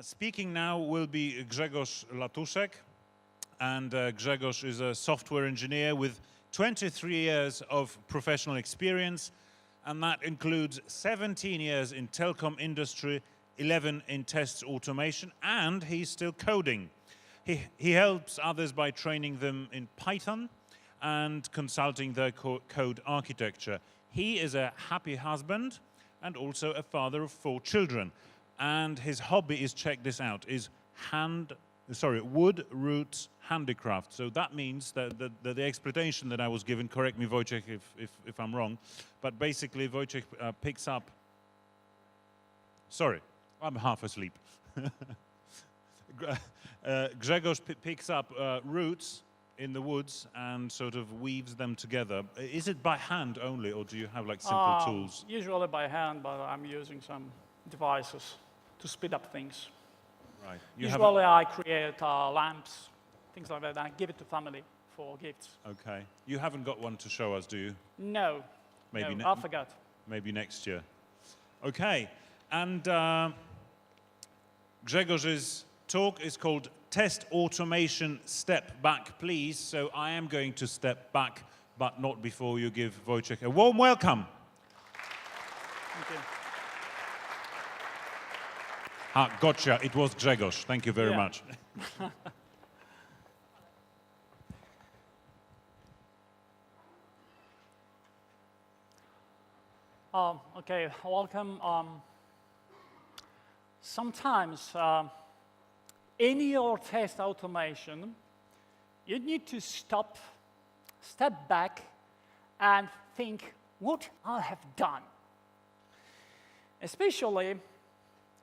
Speaking now will be Grzegorz Latuszek, and Grzegorz is a software engineer with 23 years of professional experience, and that includes 17 years in telecom industry, 11 in test automation, and he's still coding. He helps others by training them in Python and consulting their code architecture. He is a happy husband and also a father of 4 children. And his hobby is, check this out, is wood roots handicraft. So that means that the explanation that I was given, correct me Wojciech if I'm wrong, but basically Wojciech picks up, sorry, I'm half asleep. Grzegorz picks up roots in the woods and sort of weaves them together. Is it by hand only, or do you have like simple tools? Usually by hand, but I'm using some devices to speed up things. Right. Usually I create lamps, things like that, and I give it to family for gifts. Okay. You haven't got one to show us, do you? No. Maybe no, I forgot. Maybe next year. Okay. And Grzegorz's talk is called Test Automation Step Back, Please. So I am going to step back, but not before you give Wojciech a warm welcome. Thank you. Gotcha. It was Grzegorz. Thank you very much. Okay, welcome. Sometimes in your test automation, you need to step back, and think what I have done. Especially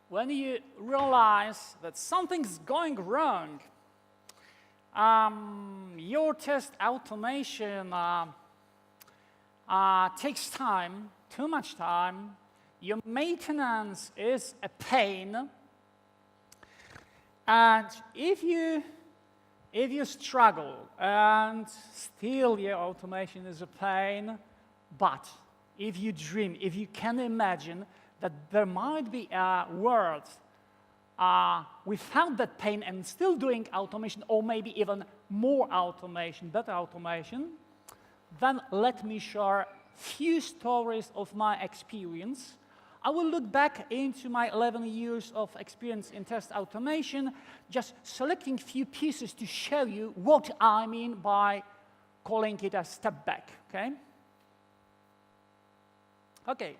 when you realize that something's going wrong. Your test automation takes time, too much time. Your maintenance is a pain. And if you struggle and still your automation is a pain, but if you dream, if you can imagine that there might be a world without that pain and still doing automation, or maybe even more automation, better automation, then let me share few stories of my experience. I will look back into my 11 years of experience in test automation, just selecting few pieces to show you what I mean by calling it a step back, okay? Okay.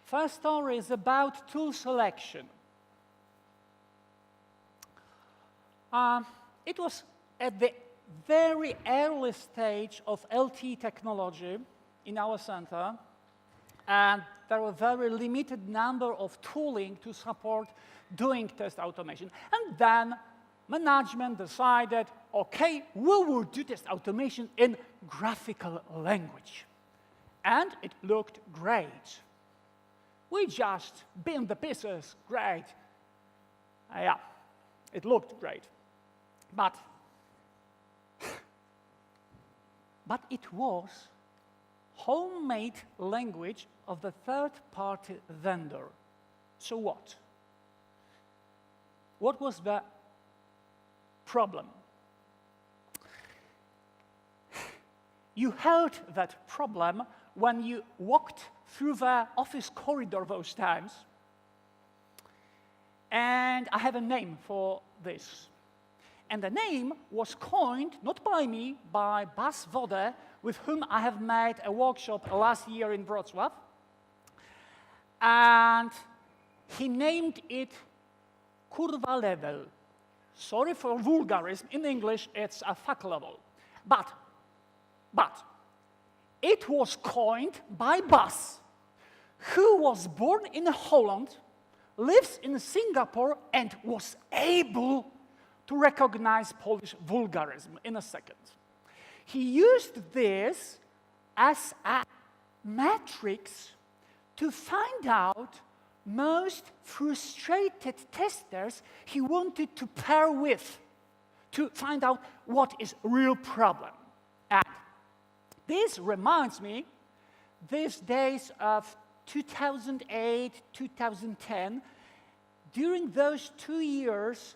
First story is about tool selection. It was at the very early stage of LTE technology in our center, and there were very limited number of tooling to support doing test automation. And then management decided, okay, we will do test automation in graphical language. And it looked great. We just binned the pieces, great. Yeah, it looked great. But it was homemade language of the third-party vendor. So what? What was the problem? You heard that problem when you walked through the office corridor those times. And I have a name for this. And the name was coined, not by me, by Bas Wode, with whom I have made a workshop last year in Wrocław. And he named it kurwa level. Sorry for vulgarism. In English, it's a fuck level. But it was coined by Bas, who was born in Holland, lives in Singapore, and was able to recognize Polish vulgarism in a second. He used this as a matrix to find out most frustrated testers he wanted to pair with, to find out what is real problem. And this reminds me, these days of 2008, 2010, during those 2 years,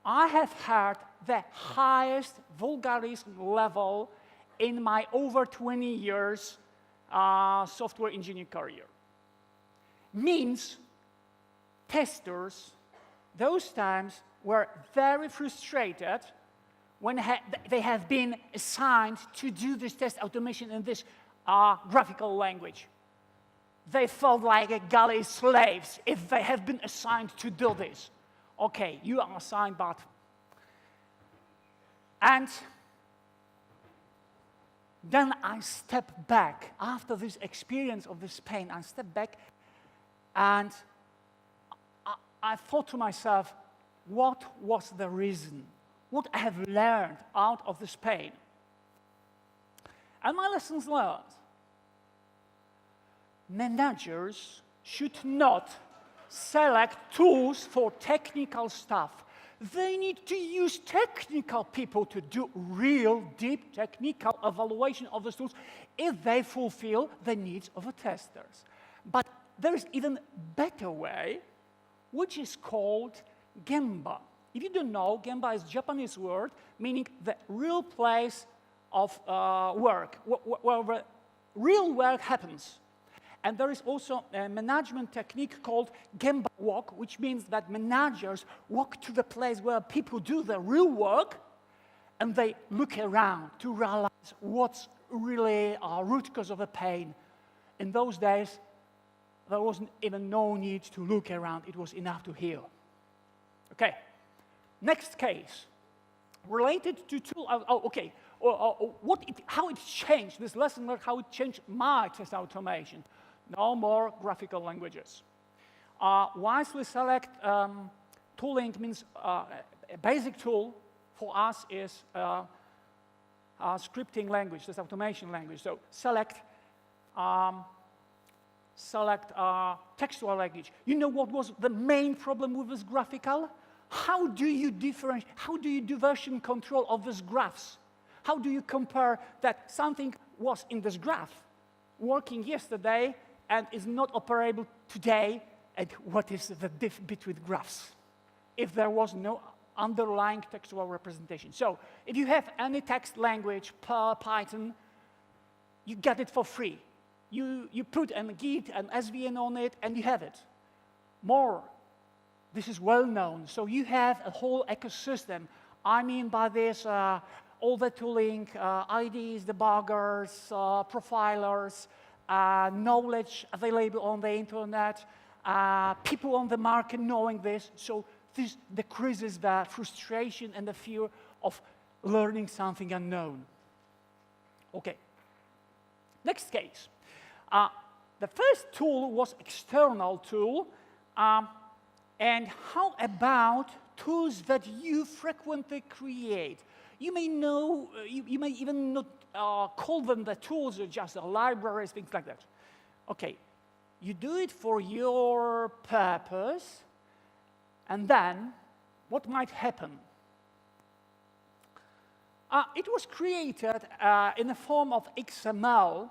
I have had the highest vulgarism level in my over 20 years software engineering career. Means testers, those times, were very frustrated when they have been assigned to do this test automation in this graphical language. They felt like galley slaves if they have been assigned to do this. Okay, you are assigned, but... And then I stepped back. After this experience of this pain, I stepped back and I thought to myself, what was the reason? What I have learned out of this pain? And my lessons learned. Managers should not select tools for technical stuff. They need to use technical people to do real, deep technical evaluation of those tools if they fulfill the needs of the testers. But there is even better way, which is called Gemba. If you don't know, Gemba is a Japanese word meaning the real place of work, where the real work happens. And there is also a management technique called Gemba walk, which means that managers walk to the place where people do the real work, and they look around to realize what's really a root cause of the pain. In those days, there wasn't even no need to look around. It was enough to hear. Okay, next case. Related to tool, how it changed, this lesson learned how it changed my test automation. No more graphical languages. Wisely select tooling means a basic tool for us is scripting language, this automation language. So select textual language. You know what was the main problem with this graphical? How do you differentiate, how do you do version control of these graphs? How do you compare that something was in this graph working yesterday and is not operable today, and what is the diff between graphs if there was no underlying textual representation? So if you have any text language, Python, you get it for free. You put a Git, an SVN on it, and you have it. More, this is well known. So you have a whole ecosystem. I mean by this, all the tooling, IDs, debuggers, profilers, knowledge available on the internet, people on the market knowing this. So this decreases the frustration and the fear of learning something unknown. Okay. Next case. The first tool was external tool. And how about tools that you frequently create? You may know, you may even not call them the tools or just the libraries, things like that. Okay, you do it for your purpose, and then what might happen? It was created in the form of XML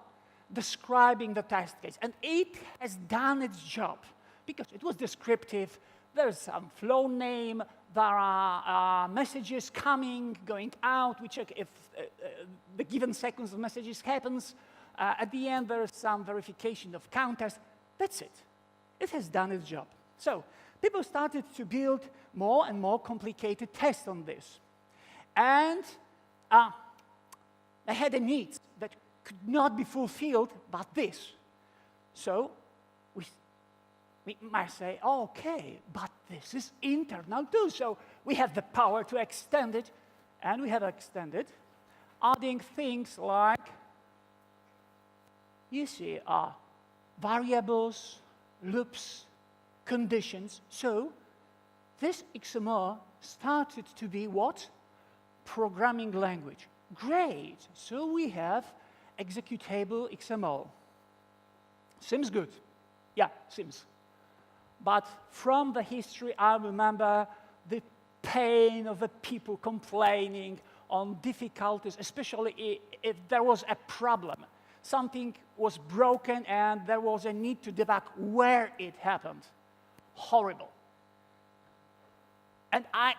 describing the test case, and it has done its job because it was descriptive. There's some flow name, there are messages coming, going out. We check if the given sequence of messages happens. At the end, there is some verification of counters. That's it. It has done its job. So people started to build more and more complicated tests on this. And they had a need that could not be fulfilled but this. So we might say, okay, but this is internal too. So we have the power to extend it, and we have extended, adding things like, you see, variables, loops, conditions. So this XML started to be what? Programming language. Great. So we have executable XML. Seems good. Yeah, seems. But from the history, I remember the pain of the people complaining on difficulties, especially if there was a problem. Something was broken and there was a need to debug where it happened. Horrible. And I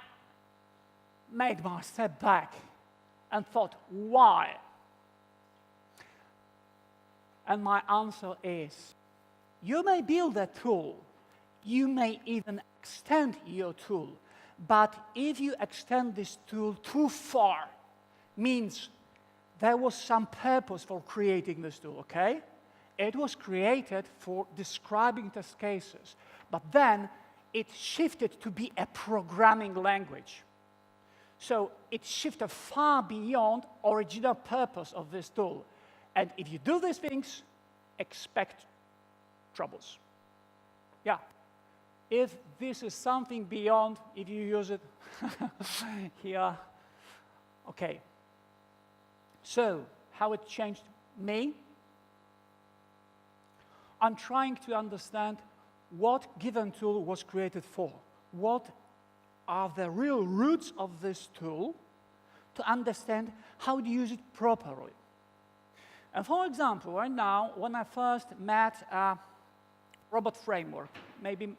made my step back and thought, why? And my answer is, you may build a tool, you may even extend your tool, but if you extend this tool too far, means there was some purpose for creating this tool, okay? It was created for describing test cases, but then it shifted to be a programming language. So it shifted far beyond original purpose of this tool. And if you do these things, expect troubles. Yeah. If this is something beyond, if you use it here, okay. So, how it changed me? I'm trying to understand what given tool was created for. What are the real roots of this tool to understand how to use it properly. And for example, right now, when I first met robot framework, maybe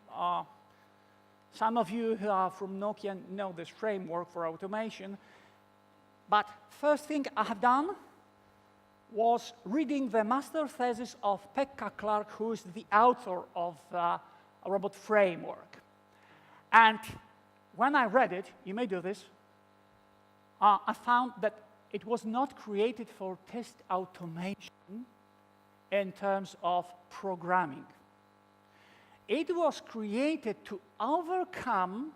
some of you who are from Nokia know this framework for automation, but first thing I have done was reading the master thesis of Pekka Clark, who is the author of a robot framework. And when I read it, you may do this, I found that it was not created for test automation in terms of programming. It was created to overcome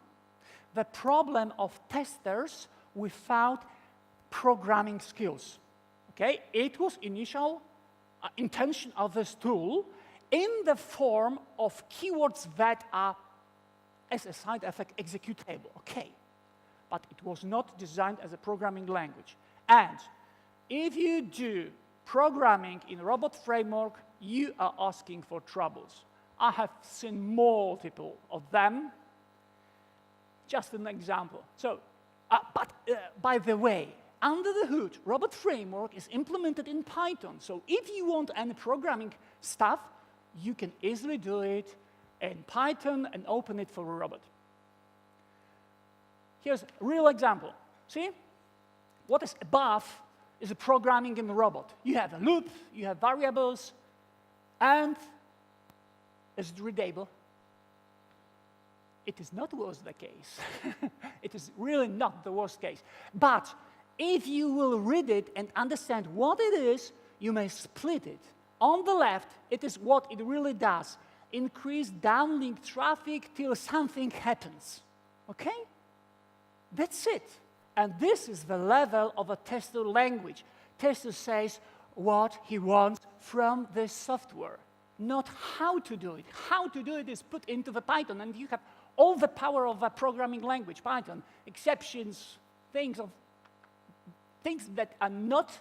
the problem of testers without programming skills. Okay? It was initial intention of this tool in the form of keywords that are, as a side effect, executable. Okay. But it was not designed as a programming language. And if you do programming in robot framework, you are asking for troubles. I have seen multiple of them. Just an example. So, by the way, under the hood, robot framework is implemented in Python. So if you want any programming stuff, you can easily do it in Python and open it for a robot. Here's a real example. See? What is above is a programming in the robot. You have a loop, you have variables, and is it readable? It is not always the case. It is really not the worst case. But if you will read it and understand what it is, you may split it. On the left, it is what it really does. Increase downlink traffic till something happens. Okay? That's it. And this is the level of a tester language. Tester says what he wants from the software, not how to do it. How to do it is put into the Python, and you have all the power of a programming language, Python, exceptions, things that are not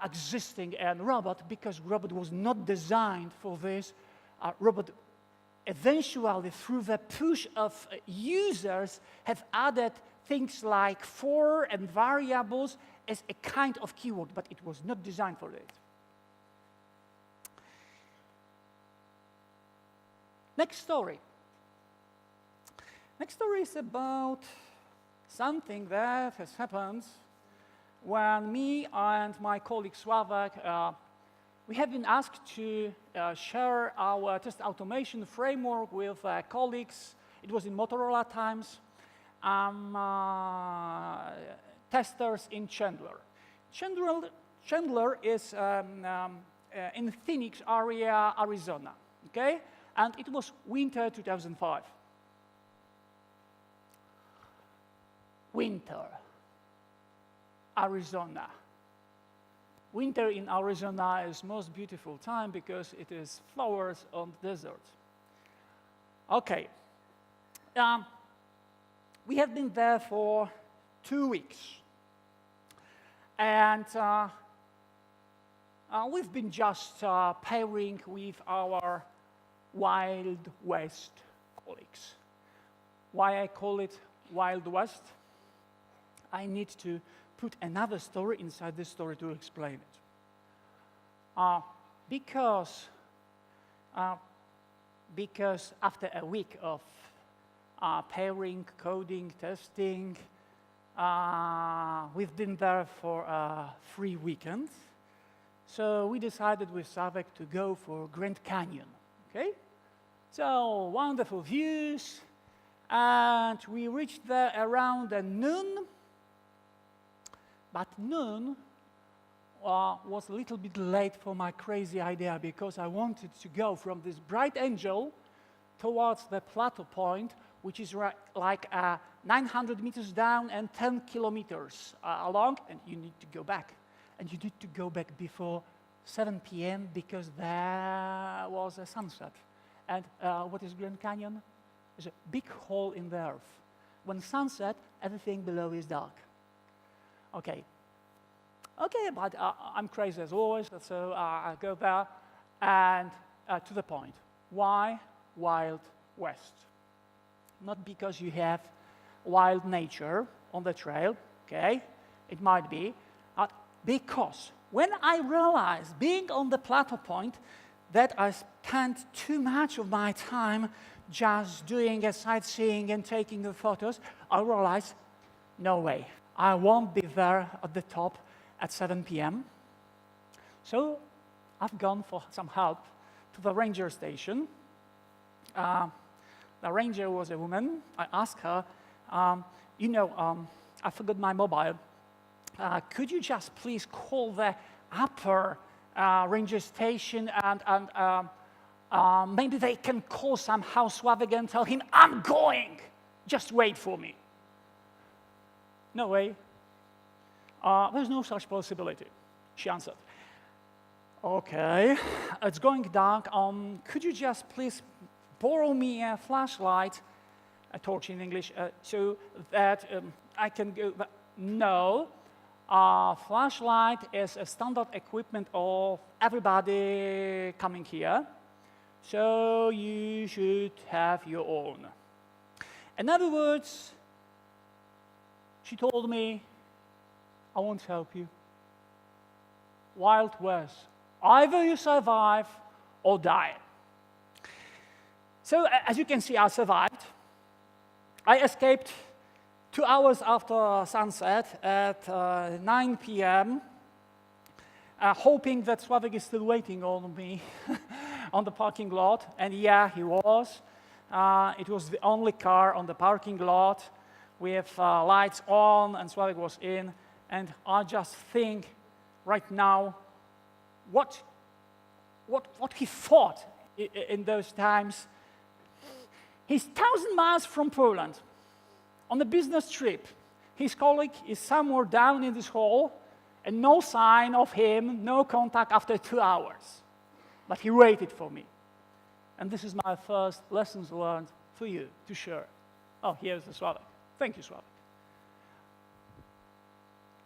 existing in robot, because robot was not designed for this. Robot eventually, through the push of users, have added things like for and variables as a kind of keyword, but it was not designed for it. Next story. Next story is about something that has happened when me and my colleague Sławek, we have been asked to share our test automation framework with colleagues. It was in Motorola times. Testers in Chandler. Chandler is in Phoenix area, Arizona. Okay? And it was winter 2005. Winter, Arizona. Winter in Arizona is most beautiful time because it is flowers on the desert. Okay. We have been there for 2 weeks. And we've been just pairing with our Wild West colleagues. Why I call it Wild West? I need to put another story inside this story to explain it. Because after a week of pairing, coding, testing. We've been there for 3 weekends. So we decided with Savek to go for Grand Canyon, okay? So wonderful views, and we reached there around noon, but noon was a little bit late for my crazy idea because I wanted to go from this bright angel towards the plateau point, which is like 900 meters down and 10 kilometers along, and you need to go back. And you need to go back before 7 p.m. because there was a sunset. And what is Grand Canyon? It's a big hole in the earth. When sunset, everything below is dark. Okay, but I'm crazy as always, so I go there and to the point. Why Wild West? Not because you have wild nature on the trail, okay? It might be, but because when I realized, being on the plateau point, that I spent too much of my time just doing a sightseeing and taking the photos, I realized, no way, I won't be there at the top at 7 p.m. So I've gone for some help to the ranger station. The ranger was a woman. I asked her, I forgot my mobile. Could you just please call the upper ranger station and maybe they can call somehow Sławek and tell him, I'm going, just wait for me. No way. There's no such possibility, she answered. Okay, it's going dark. Could you just please borrow me a flashlight, a torch in English, so that I can go? No, flashlight is a standard equipment of everybody coming here, so you should have your own. In other words, she told me, I won't help you. Wild West. Either you survive or die. So, as you can see, I survived. I escaped 2 hours after sunset at 9 p.m., hoping that Sławek is still waiting on me on the parking lot. And yeah, he was. It was the only car on the parking lot with lights on, and Sławek was in. And I just think right now what he thought in those times. He's 1,000 miles from Poland on a business trip. His colleague is somewhere down in this hole, and no sign of him, no contact after 2 hours. But he waited for me. And this is my first lessons learned for you to share. Oh, here's the Sławek. Thank you, Sławek.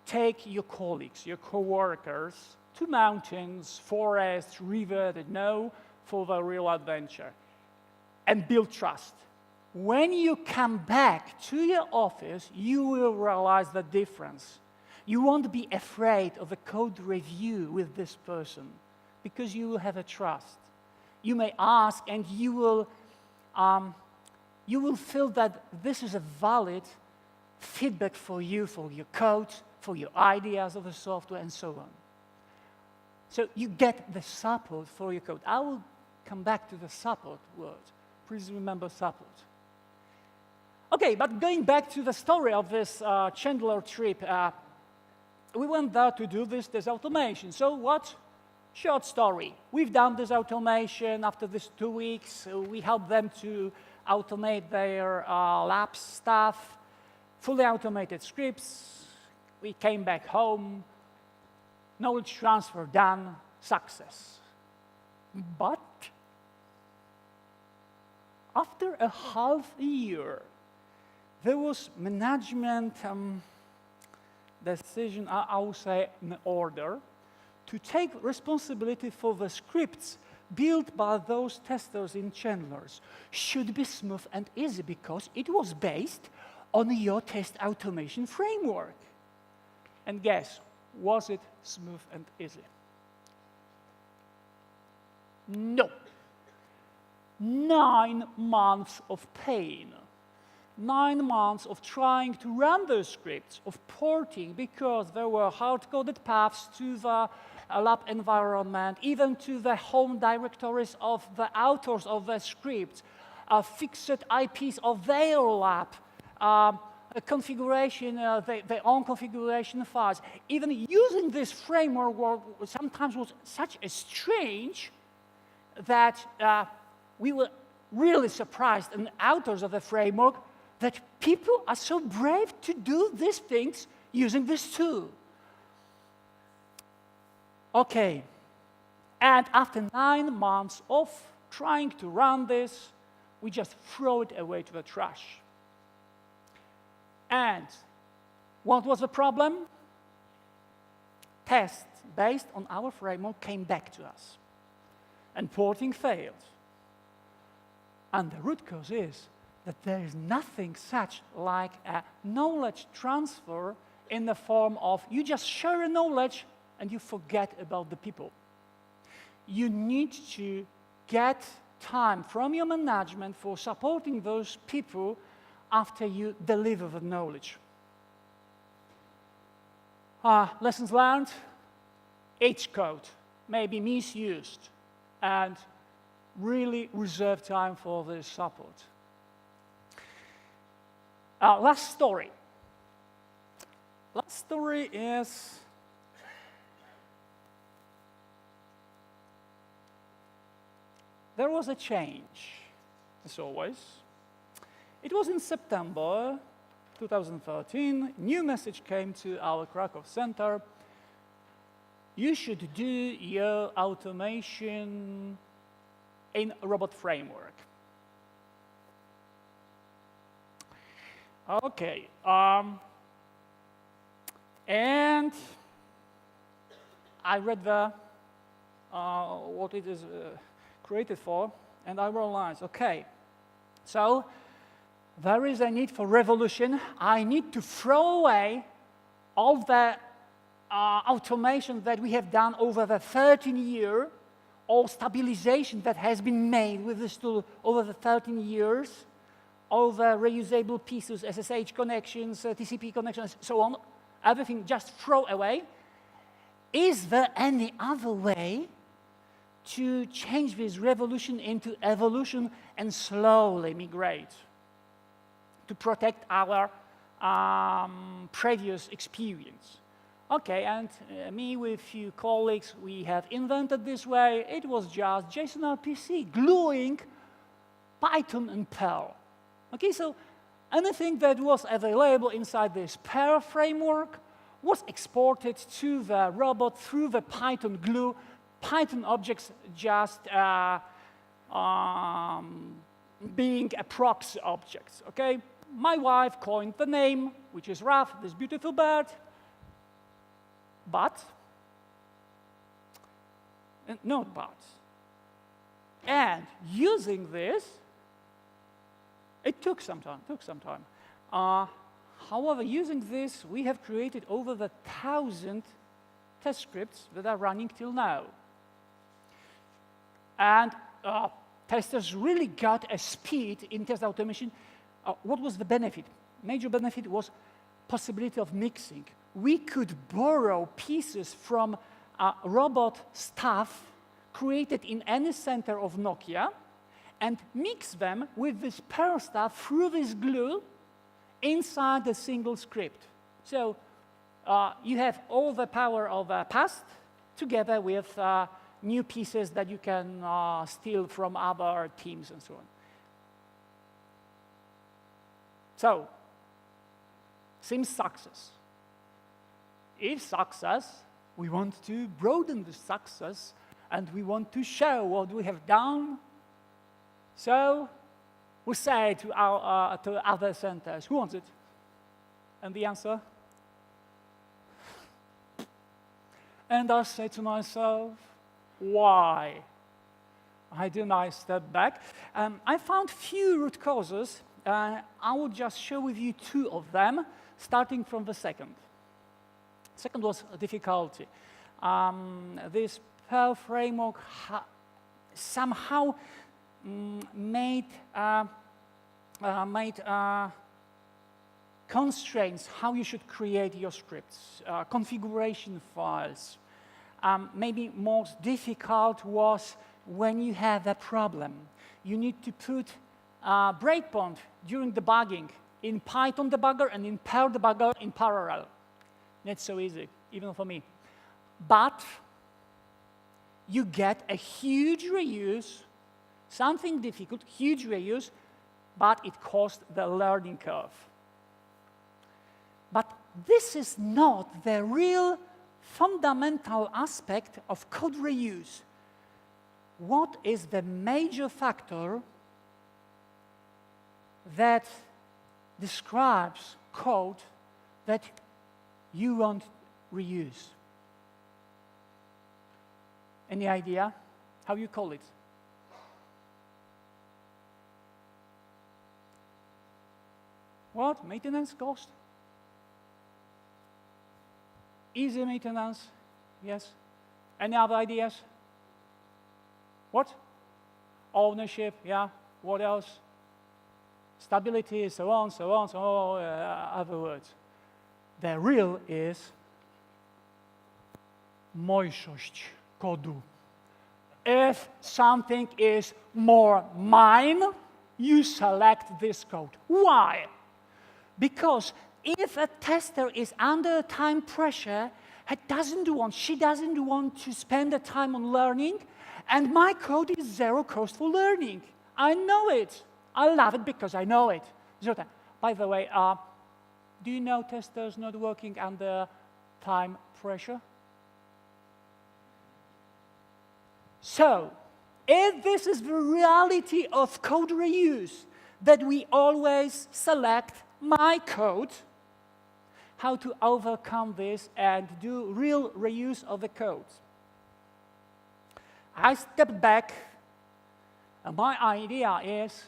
Take your colleagues, your co-workers, to mountains, forests, river that know for the real adventure, and build trust. When you come back to your office, you will realize the difference. You won't be afraid of a code review with this person because you will have a trust. You may ask, and you will feel that this is a valid feedback for you, for your code, for your ideas of the software, and so on. So you get the support for your code. I will come back to the support word. Please remember support. Okay, but going back to the story of this Chandler trip, we went there to do this automation. So what? Short story. We've done this automation after these 2 weeks. We helped them to automate their labs stuff, fully automated scripts. We came back home, knowledge transfer done, success. But after a half year, there was management decision, I would say an order, to take responsibility for the scripts built by those testers in Chandler's should be smooth and easy because it was based on your test automation framework. And guess, was it smooth and easy? No. 9 months of pain. 9 months of trying to run those scripts, of porting, because there were hard-coded paths to the lab environment, even to the home directories of the authors of the scripts, fixed IPs of their lab, a configuration, their own configuration files. Even using this framework sometimes was such a strange that we were really surprised, and authors of the framework, that people are so brave to do these things using this tool. Okay, and after 9 months of trying to run this, we just throw it away to the trash. And what was the problem? Tests based on our framework came back to us, and porting failed. And the root cause is that there is nothing such like a knowledge transfer in the form of you just share a knowledge and you forget about the people. You need to get time from your management for supporting those people after you deliver the knowledge. Lessons learned: H code may be misused, and really reserve time for this support. Last story. Last story is there was a change, as always. It was in September 2013. New message came to our Kraków center. You should do your automation in robot framework. Okay, and I read what it is created for, and I realized, okay, so there is a need for revolution. I need to throw away all the automation that we have done over the 13 years, all stabilization that has been made with this tool over the 13 years, all the reusable pieces, SSH connections, TCP connections, so on, everything just throw away. Is there any other way to change this revolution into evolution and slowly migrate to protect our previous experience? Okay, and me with a few colleagues, we have invented this way. It was just JSON RPC gluing Python and Perl. Okay, so anything that was available inside this Perl framework was exported to the robot through the Python glue. Python objects just being a proxy objects, okay? My wife coined the name, which is Raf, this beautiful bird. But, not but. And using this, it took some time. However, using this, we have created over 1,000 test scripts that are running till now. And testers really got a speed in test automation. What was the benefit? Major benefit was possibility of mixing. We could borrow pieces from robot stuff created in any center of Nokia and mix them with this Perl stuff through this glue inside a single script. So you have all the power of past together with new pieces that you can steal from other teams and so on. So, seems success. If success, we want to broaden the success and we want to show what we have done. So, we say to our to other centers, who wants it? And the answer? And I say to myself, why? I do my step back. I found few root causes. I will just share with you 2 of them, starting from the second. Second was difficulty. This Perl framework somehow made constraints, how you should create your scripts, configuration files. Maybe most difficult was when you have a problem. You need to put a breakpoint during debugging in Python debugger and in Perl debugger in parallel. Not so easy, even for me. But you get a huge reuse, something difficult, huge reuse, but it costs the learning curve. But this is not the real fundamental aspect of code reuse. What is the major factor that describes code that you won't reuse? Any idea how you call it? What? Maintenance cost? Easy maintenance? Yes. Any other ideas? What? Ownership, yeah. What else? Stability, so on, so on, so on, other words. The real is mojszość kodu. If something is more mine, you select this code. Why? Because if a tester is under time pressure, she doesn't want to spend the time on learning, and my code is zero cost for learning. I know it. I love it because I know it. By the way, do you know testers not working under time pressure? So, if this is the reality of code reuse, that we always select my code, how to overcome this and do real reuse of the code. I stepped back, and my idea is,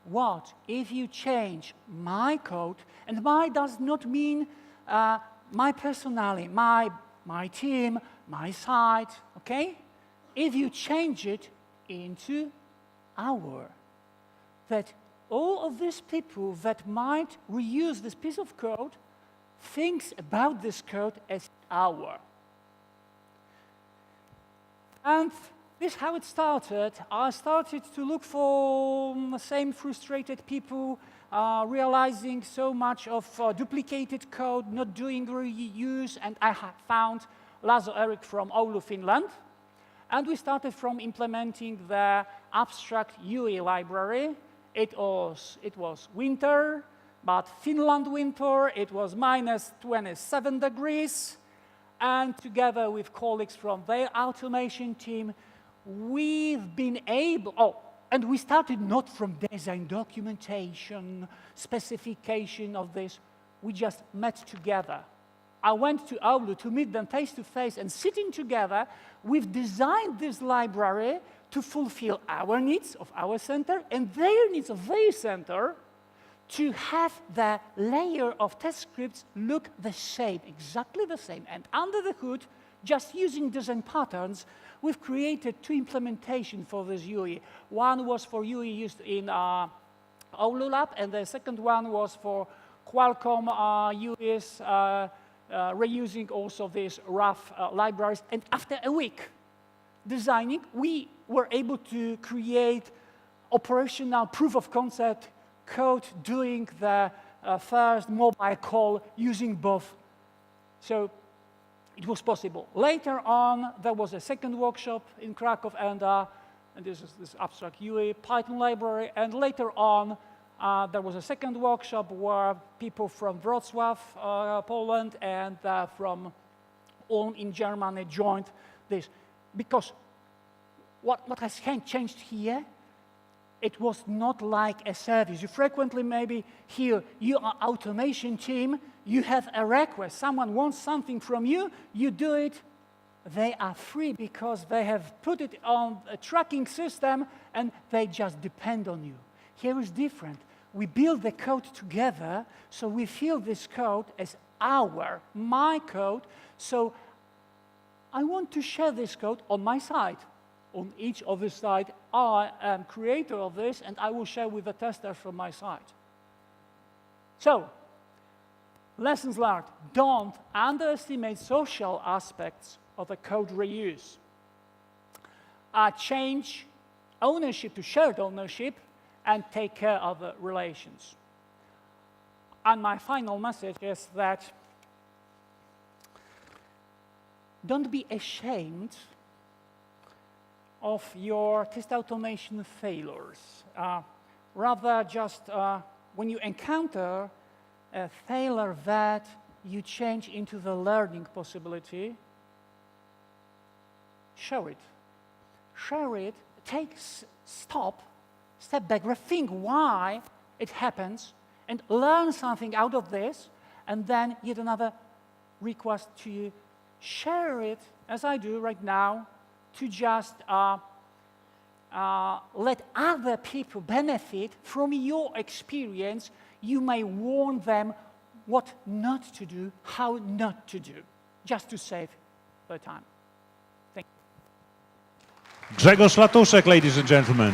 what if you change my code, and my does not mean my personality, my team, my site, okay? If you change it into our, that all of these people that might reuse this piece of code thinks about this code as our. And this is how it started. I started to look for the same frustrated people, realizing so much of duplicated code, not doing reuse, and I found Lazo Eric from Oulu, Finland. And we started from implementing the abstract UI library. It was winter, but Finland winter, it was minus 27 degrees. And together with colleagues from their automation team, we've been able, and we started not from design documentation, specification of this, we just met together. I went to Oulu to meet them face to face, and sitting together, we've designed this library to fulfill our needs of our center and their needs of their center, to have the layer of test scripts look the same, exactly the same. And under the hood, just using design patterns, we've created two implementations for this UI. One was for UI used in Oulu lab, and the second one was for Qualcomm UIs, reusing also these rough libraries. And after a week designing, we were able to create operational proof of concept code doing the first mobile call using both. So it was possible. Later on, there was a second workshop in Kraków, and this is this abstract UI Python library. And later on, there was a second workshop where people from Wrocław, Poland, and from Ulm in Germany joined this. Because what has changed here, it was not like a service. You frequently maybe hear, you are automation team, you have a request, someone wants something from you, you do it. They are free because they have put it on a tracking system and they just depend on you. Here is different. We build the code together, so we feel this code as my code. So I want to share this code on my side. On each of the side, I am creator of this, and I will share with the testers from my side. So Lessons learned. Don't underestimate social aspects of the code reuse. Change ownership to shared ownership and take care of the relations. And my final message is that don't be ashamed of your test automation failures. Rather, just when you encounter a failure that you change into the learning possibility, share it. Share it, step back, rethink why it happens, and learn something out of this, and then yet another request to you, share it, as I do right now, to just let other people benefit from your experience. You may warn them what not to do, how not to do, just to save their time. Thank you. Grzegorz Latuszek, ladies and gentlemen.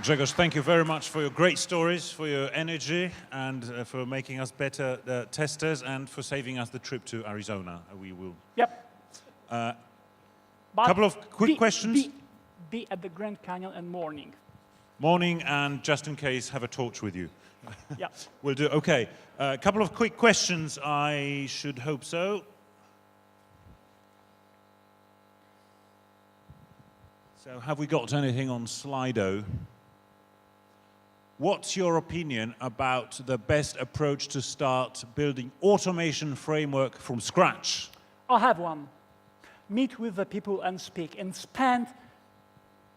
Grzegorz, thank you very much for your great stories, for your energy, and for making us better testers, and for saving us the trip to Arizona. We will. Yep. Couple of quick questions. Be at the Grand Canyon in morning. Morning, and just in case, have a torch with you. Yeah. We'll do. Okay. A couple of quick questions. I should hope so. So, have we got anything on Slido? What's your opinion about the best approach to start building automation framework from scratch? I'll have one. Meet with the people and speak, and spend,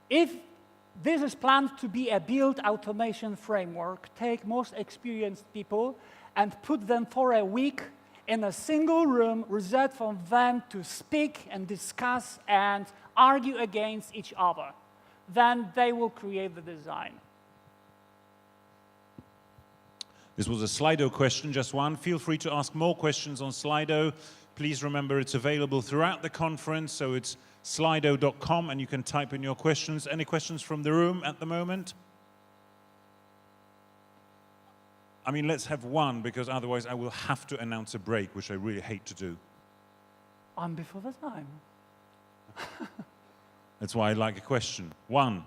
if this is planned to be a build automation framework, take most experienced people and put them for a week in a single room reserved for them to speak and discuss and argue against each other. Then they will create the design. This was a Slido question, just one. Feel free to ask more questions on Slido. Please remember it's available throughout the conference, so it's slido.com, and you can type in your questions. Any questions from the room at the moment? I mean, let's have one, because otherwise I will have to announce a break, which I really hate to do. I'm before the time. That's why I like a question. One.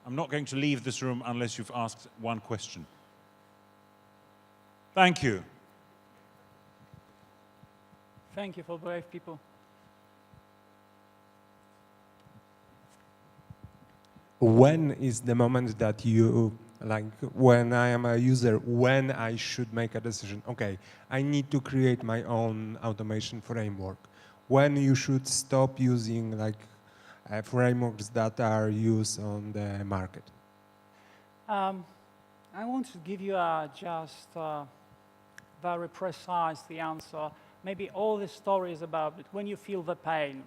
I'm not going to leave this room unless you've asked one question. Thank you. Thank you for brave people. When is the moment that you, like, when I am a user, when I should make a decision? Okay, I need to create my own automation framework. When you should stop using, like, frameworks that are used on the market? I want to give you just very precise the answer. Maybe all the stories about it, when you feel the pain.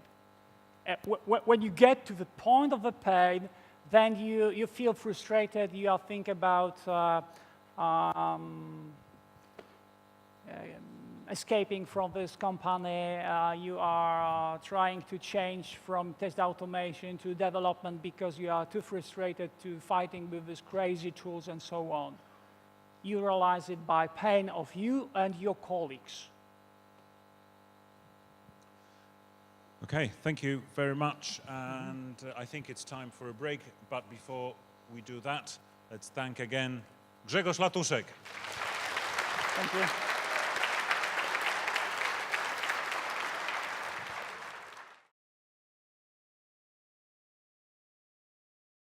When you get to the point of the pain, then you feel frustrated, you are thinking about escaping from this company, you are trying to change from test automation to development because you are too frustrated to fighting with these crazy tools and so on. You realize it by pain of you and your colleagues. Okay, thank you very much. And I think it's time for a break. But before we do that, let's thank again Grzegorz Latuszek. Thank you.